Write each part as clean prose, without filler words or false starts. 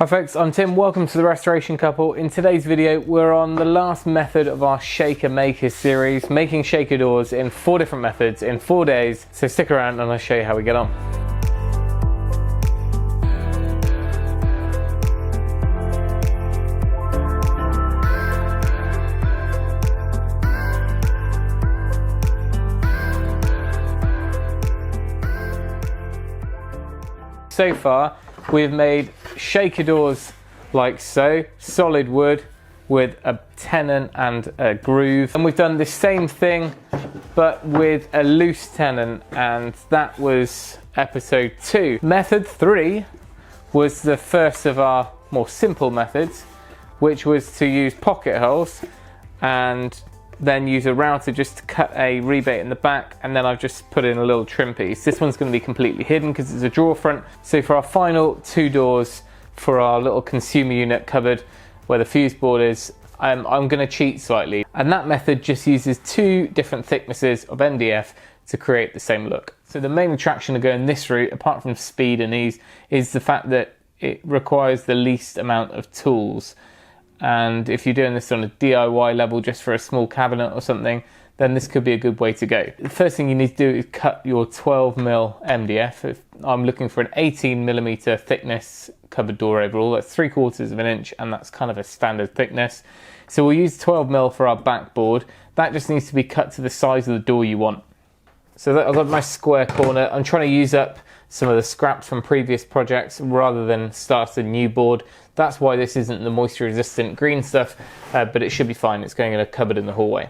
Hi folks, I'm Tim, welcome to the Restoration Couple. In today's video we're on the last method of our shaker makers series, making shaker doors in 4 different methods in 4 days, so stick around and I'll show you how we get on. So far we've made shaker doors like so, solid wood with a tenon and a groove, and we've done the same thing but with a loose tenon, and that was episode 2. Method 3 was the first of our more simple methods, which was to use pocket holes and then use a router just to cut a rebate in the back, and then I've just put in a little trim piece. This one's going to be completely hidden because it's a drawer front. So for our final 2 doors for our little consumer unit cupboard where the fuse board is, I'm going to cheat slightly, and that method just uses 2 different thicknesses of MDF to create the same look. So the main attraction of going this route, apart from speed and ease, is the fact that it requires the least amount of tools. And if you're doing this on a DIY level just for a small cabinet or something, then this could be a good way to go. The first thing you need to do is cut your 12mm MDF. If I'm looking for an 18mm thickness cupboard door overall. That's 3/4 of an inch, and that's kind of a standard thickness. So we'll use 12mm for our backboard. That just needs to be cut to the size of the door you want. So I've got my square corner. I'm trying to use up some of the scraps from previous projects rather than start a new board. That's why this isn't the moisture resistant green stuff, but it should be fine. It's going in a cupboard in the hallway.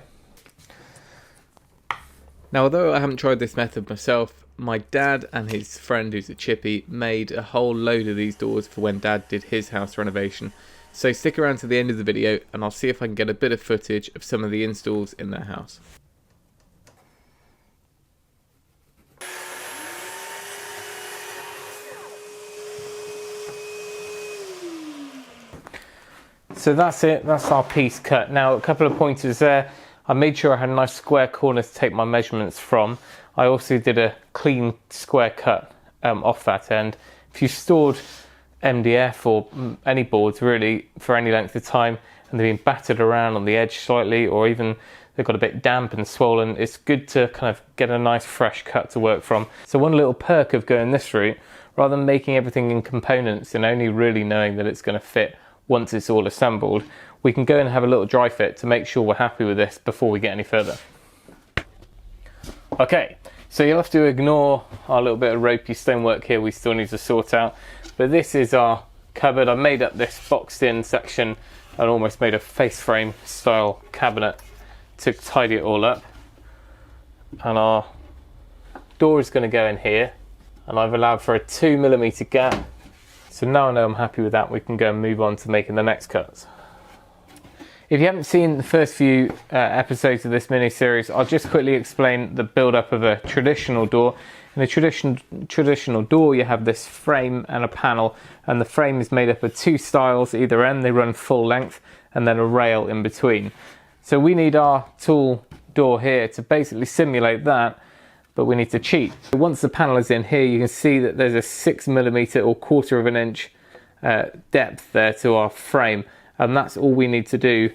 Now, although I haven't tried this method myself, my dad and his friend who's a chippy made a whole load of these doors for when dad did his house renovation. So stick around to the end of the video and I'll see if I can get a bit of footage of some of the installs in their house. So that's it, that's our piece cut. Now, a couple of pointers there. I made sure I had a nice square corner to take my measurements from. I also did a clean square cut off that end. If you've stored MDF or any boards really for any length of time and they've been battered around on the edge slightly, or even they've got a bit damp and swollen, it's good to kind of get a nice fresh cut to work from. So one little perk of going this route, rather than making everything in components and only really knowing that it's going to fit once it's all assembled, we can go and have a little dry fit to make sure we're happy with this before we get any further. Okay, so you'll have to ignore our little bit of ropey stonework here we still need to sort out, but this is our cupboard. I've made up this boxed in section and almost made a face frame style cabinet to tidy it all up, and our door is going to go in here, and I've allowed for a 2mm gap. So now I know I'm happy with that, we can go and move on to making the next cuts. If you haven't seen the first few episodes of this mini-series, I'll just quickly explain the build-up of a traditional door. In a traditional door, you have this frame and a panel, and the frame is made up of 2 stiles either end. They run full length, and then a rail in between. So we need our tool door here to basically simulate that, but we need to cheat. Once the panel is in here, you can see that there's a 6mm or 1/4 of an inch depth there to our frame, and that's all we need to do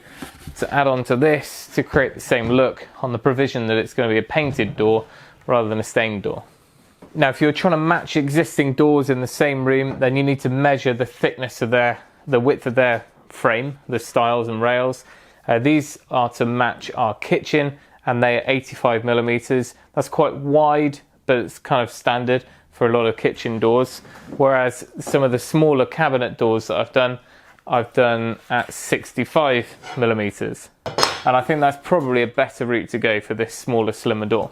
to add on to this to create the same look, on the provision that it's going to be a painted door rather than a stained door. Now, if you're trying to match existing doors in the same room, then you need to measure the thickness of the width of their frame, the stiles and rails. These are to match our kitchen, and they are 85mm. That's quite wide, but it's kind of standard for a lot of kitchen doors. Whereas some of the smaller cabinet doors that I've done at 65mm. And I think that's probably a better route to go for this smaller, slimmer door.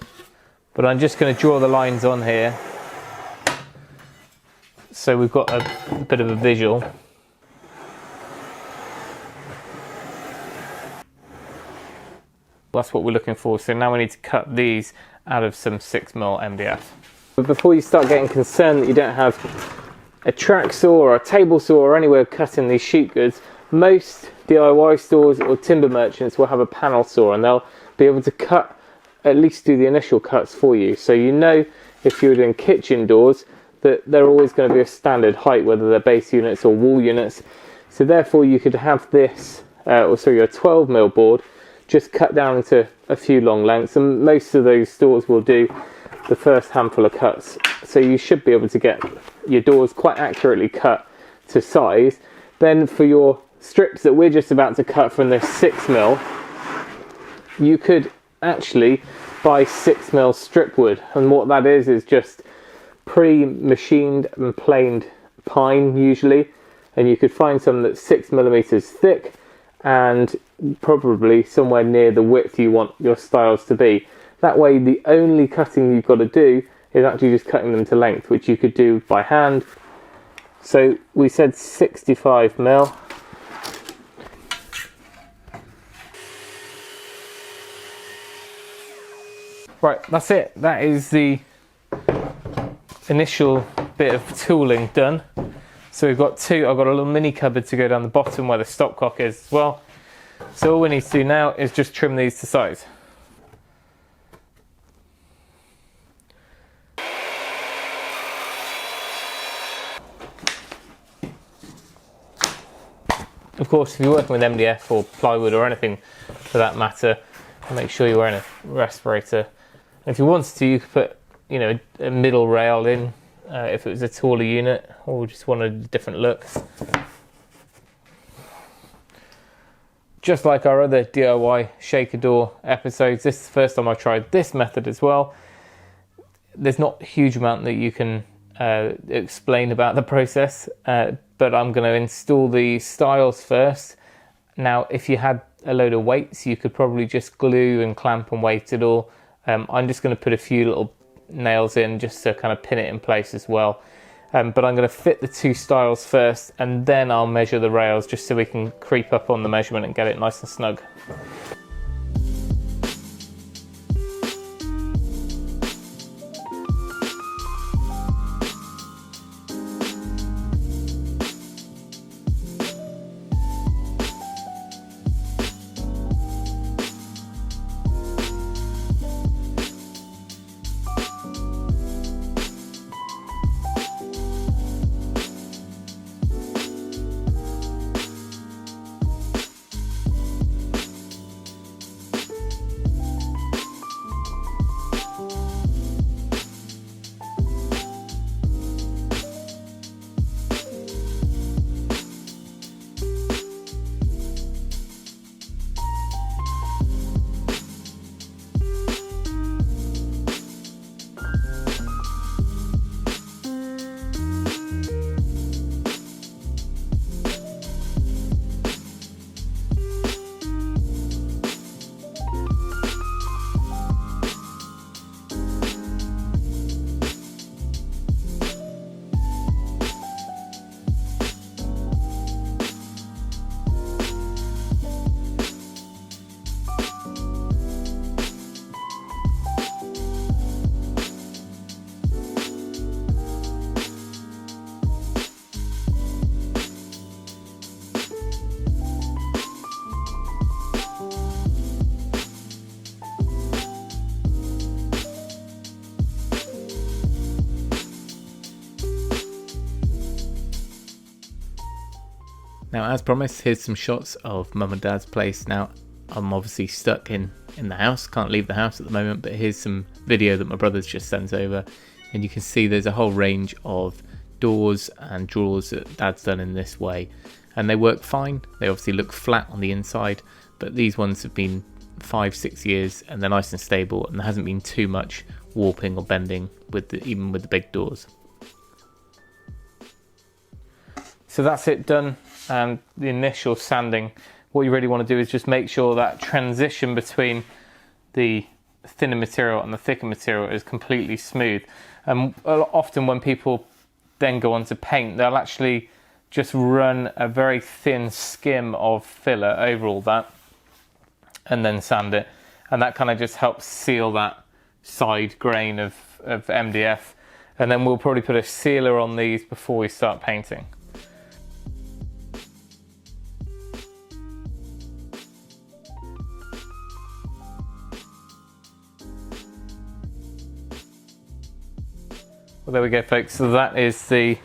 But I'm just going to draw the lines on here, so we've got a bit of a visual. That's what we're looking for. So now we need to cut these out of some 6mm MDF. But before you start getting concerned that you don't have a track saw or a table saw or any way of cutting these sheet goods, most DIY stores or timber merchants will have a panel saw, and they'll be able to cut, at least do the initial cuts for you. So you know, if you're doing kitchen doors, that they're always going to be a standard height, whether they're base units or wall units. So therefore you could have this, or sorry, your 12mm board just cut down into a few long lengths, and most of those stores will do the first handful of cuts. So you should be able to get your doors quite accurately cut to size. Then for your strips that we're just about to cut from this 6mm, you could actually buy 6mm strip wood, and what that is just pre-machined and planed pine usually, and you could find some that's 6mm thick and probably somewhere near the width you want your stiles to be. That way the only cutting you've got to do is actually just cutting them to length, which you could do by hand. So we said 65mm. Right, that's it. That is the initial bit of tooling done. So we've got I've got a little mini cupboard to go down the bottom where the stopcock is as well. So all we need to do now is just trim these to size. Of course, if you're working with MDF or plywood or anything for that matter, make sure you're wearing a respirator. If you wanted to, you could put, you know, a middle rail in if it was a taller unit, or just wanted a different look. Just like our other DIY shaker door episodes, this is the first time I tried this method as well. There's not a huge amount that you can explain about the process, but I'm going to install the stiles first. Now, if you had a load of weights, you could probably just glue and clamp and weight it all. I'm just going to put a few little nails in just to kind of pin it in place as well. But I'm going to fit the two stiles first, and then I'll measure the rails just so we can creep up on the measurement and get it nice and snug. Now, as promised, here's some shots of Mum and Dad's place. Now, I'm obviously stuck in the house, can't leave the house at the moment, but here's some video that my brother's just sent over, and you can see there's a whole range of doors and drawers that Dad's done in this way, and they work fine. They obviously look flat on the inside, but these ones have been 5-6 years and they're nice and stable, and there hasn't been too much warping or bending even with the big doors. So that's it done. And the initial sanding, what you really want to do is just make sure that transition between the thinner material and the thicker material is completely smooth. Often when people then go on to paint, they'll actually just run a very thin skim of filler over all that and then sand it, and that kind of just helps seal that side grain of MDF. And then we'll probably put a sealer on these before we start painting. Well, there we go, folks. So that is the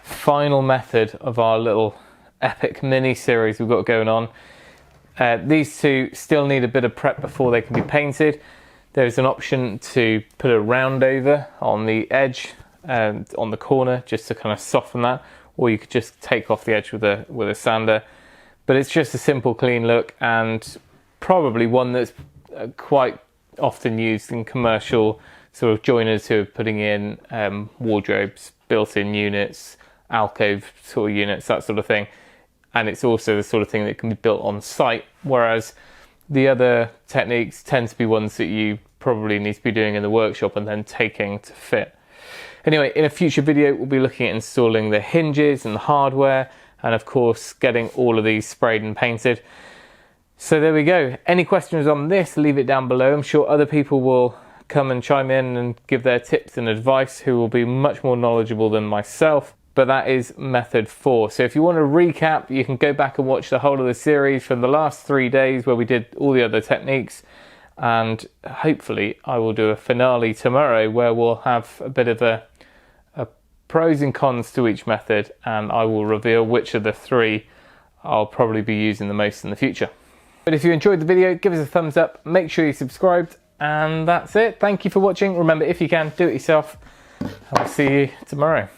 final method of our little epic mini series we've got going on. These two still need a bit of prep before they can be painted. There's an option to put a round over on the edge and on the corner just to kind of soften that, or you could just take off the edge with a sander. But it's just a simple, clean look, and probably one that's quite often used in commercial sort of joiners who are putting in wardrobes, built-in units, alcove sort of units, that sort of thing. And it's also the sort of thing that can be built on site, whereas the other techniques tend to be ones that you probably need to be doing in the workshop and then taking to fit. Anyway, in a future video, we'll be looking at installing the hinges and the hardware, and of course, getting all of these sprayed and painted. So there we go. Any questions on this, leave it down below. I'm sure other people will come and chime in and give their tips and advice who will be much more knowledgeable than myself. But that is method 4. So if you want to recap, you can go back and watch the whole of the series from the last 3 days where we did all the other techniques. And hopefully I will do a finale tomorrow where we'll have a bit of a pros and cons to each method, and I will reveal which of the 3 I'll probably be using the most in the future. But if you enjoyed the video, give us a thumbs up, make sure you subscribed, and that's it. Thank you for watching. Remember, if you can, do it yourself. I'll see you tomorrow.